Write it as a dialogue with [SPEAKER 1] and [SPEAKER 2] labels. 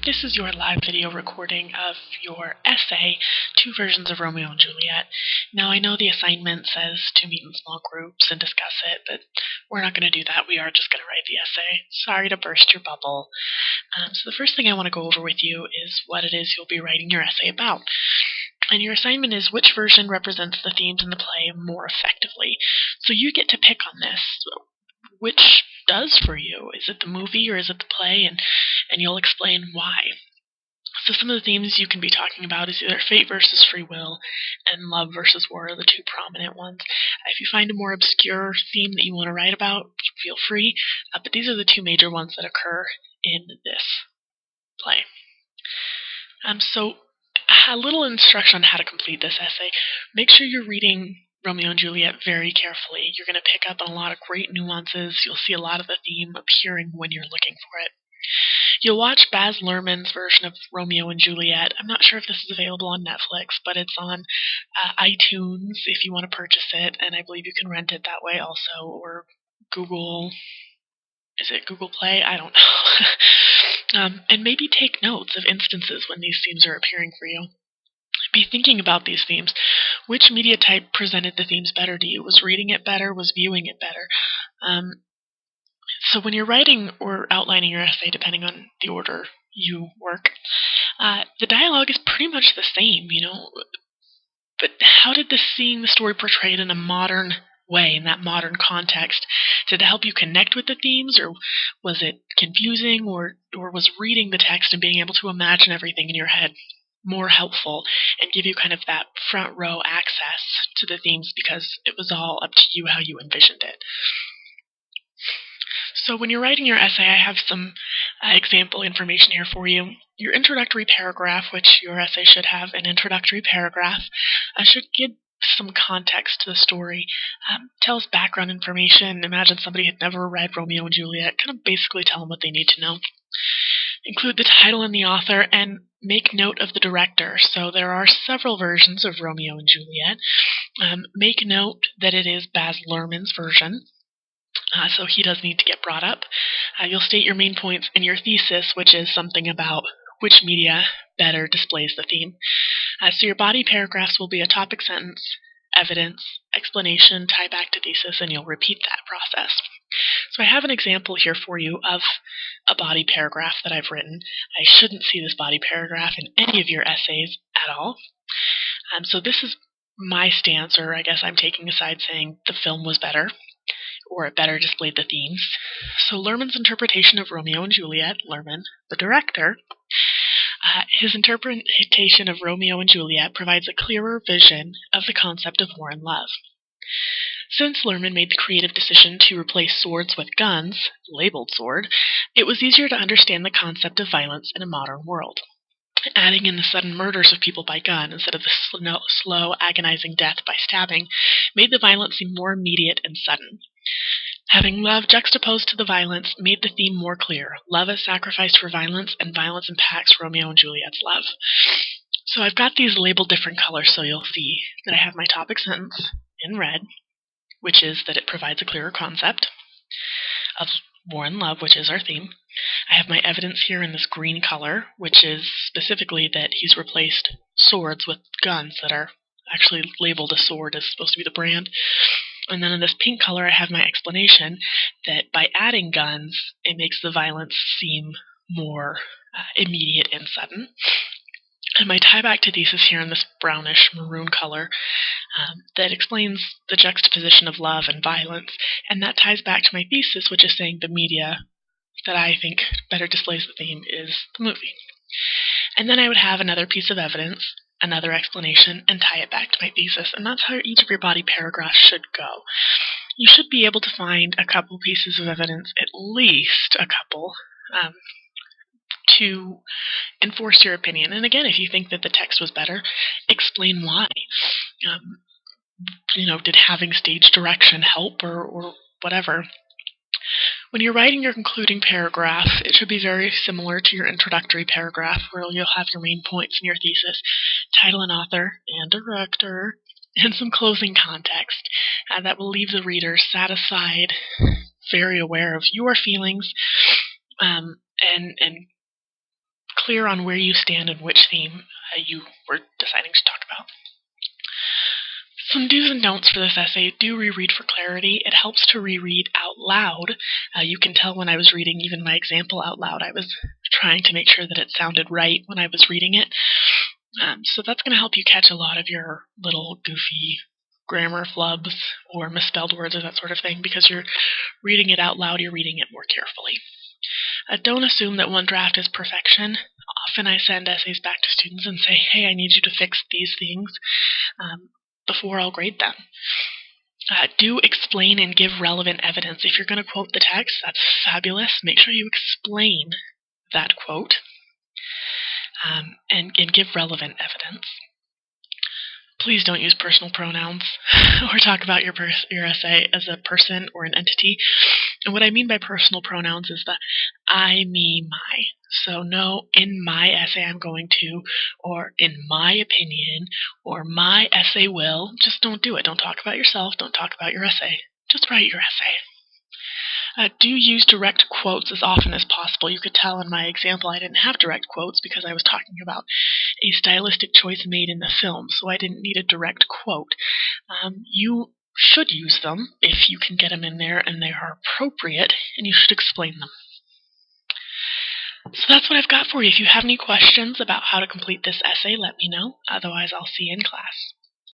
[SPEAKER 1] This is your live video recording of your essay, Two Versions of Romeo and Juliet. Now, I know the assignment says to meet in small groups and discuss it, but we're not going to do that. We are just going to write the essay. Sorry to burst your bubble. So the first thing I want to go over with you is what it is you'll be writing your essay about. And your assignment is which version represents the themes in the play more effectively. So you get to pick on this. Which does for you? Is it the movie or is it the play? And you'll explain why. So some of the themes you can be talking about is either fate versus free will and love versus war are the two prominent ones. If you find a more obscure theme that you want to write about, feel free, but these are the two major ones that occur in this play. So a little instruction on how to complete this essay. Make sure you're reading Romeo and Juliet very carefully. You're going to pick up on a lot of great nuances. You'll see a lot of the theme appearing when you're looking for it. You'll watch Baz Luhrmann's version of Romeo and Juliet. I'm not sure if this is available on Netflix, but it's on iTunes if you want to purchase it, and I believe you can rent it that way also, or Google. Is it Google Play? I don't know. And maybe take notes of instances when these themes are appearing for you. Be thinking about these themes. Which media type presented the themes better to you? Was reading it better? Was viewing it better? So when you're writing or outlining your essay, depending on the order you work, the dialogue is pretty much the same, but how did seeing the story portrayed in a modern way, in that modern context, did it help you connect with the themes, or was it confusing, or was reading the text and being able to imagine everything in your head more helpful and give you kind of that front row access to the themes because it was all up to you how you envisioned it? So when you're writing your essay, I have some example information here for you. Your introductory paragraph, which your essay should have an introductory paragraph, should give some context to the story, tells background information. Imagine somebody had never read Romeo and Juliet, kind of basically tell them what they need to know. Include the title and the author, and make note of the director. So there are several versions of Romeo and Juliet. Make note that it is Baz Luhrmann's version. So he does need to get brought up. You'll state your main points in your thesis, which is something about which media better displays the theme. So your body paragraphs will be a topic sentence, evidence, explanation, tie back to thesis, and you'll repeat that process. So I have an example here for you of a body paragraph that I've written. I shouldn't see this body paragraph in any of your essays at all. So this is my stance, or I guess I'm taking a side saying the film was better, or it better displayed the themes. So Luhrmann's interpretation of Romeo and Juliet, Luhrmann, the director, his interpretation of Romeo and Juliet provides a clearer vision of the concept of war and love. Since Luhrmann made the creative decision to replace swords with guns, labeled sword, it was easier to understand the concept of violence in a modern world. Adding in the sudden murders of people by gun instead of the slow, agonizing death by stabbing made the violence seem more immediate and sudden. Having love juxtaposed to the violence made the theme more clear. Love is sacrificed for violence, and violence impacts Romeo and Juliet's love. So I've got these labeled different colors, so you'll see that I have my topic sentence in red, which is that it provides a clearer concept of war and love, which is our theme. I have my evidence here in this green color, which is specifically that he's replaced swords with guns that are actually labeled a sword as supposed to be the brand. And then in this pink color, I have my explanation that by adding guns, it makes the violence seem more immediate and sudden. And my tie back to thesis here in this brownish maroon color that explains the juxtaposition of love and violence, and that ties back to my thesis, which is saying the media that I think better displays the theme is the movie. And then I would have another piece of evidence, another explanation, and tie it back to my thesis, and that's how each of your body paragraphs should go. You should be able to find a couple pieces of evidence, at least a couple, to enforce your opinion. And again, if you think that the text was better, explain why. Did having stage direction help or whatever? When you're writing your concluding paragraph, it should be very similar to your introductory paragraph, where you'll have your main points in your thesis, title and author and director, and some closing context that will leave the reader satisfied, very aware of your feelings, and clear on where you stand and which theme you were deciding to talk about. Some do's and don'ts for this essay. Do reread for clarity. It helps to reread out loud. You can tell when I was reading even my example out loud, I was trying to make sure that it sounded right when I was reading it. So that's going to help you catch a lot of your little goofy grammar flubs or misspelled words or that sort of thing, because you're reading it out loud, you're reading it more carefully. Don't assume that one draft is perfection. Often I send essays back to students and say, hey, I need you to fix these things before I'll grade them. Do explain and give relevant evidence. If you're going to quote the text, that's fabulous. Make sure you explain that quote and give relevant evidence. Please don't use personal pronouns or talk about your essay as a person or an entity. And what I mean by personal pronouns is the I, me, my. So no, in my essay I'm going to, or in my opinion, or my essay will. Just don't do it. Don't talk about yourself. Don't talk about your essay. Just write your essay. Do use direct quotes as often as possible. You could tell in my example I didn't have direct quotes because I was talking about a stylistic choice made in the film, so I didn't need a direct quote. You should use them if you can get them in there and they are appropriate, and you should explain them. So that's what I've got for you. If you have any questions about how to complete this essay, let me know. Otherwise, I'll see you in class.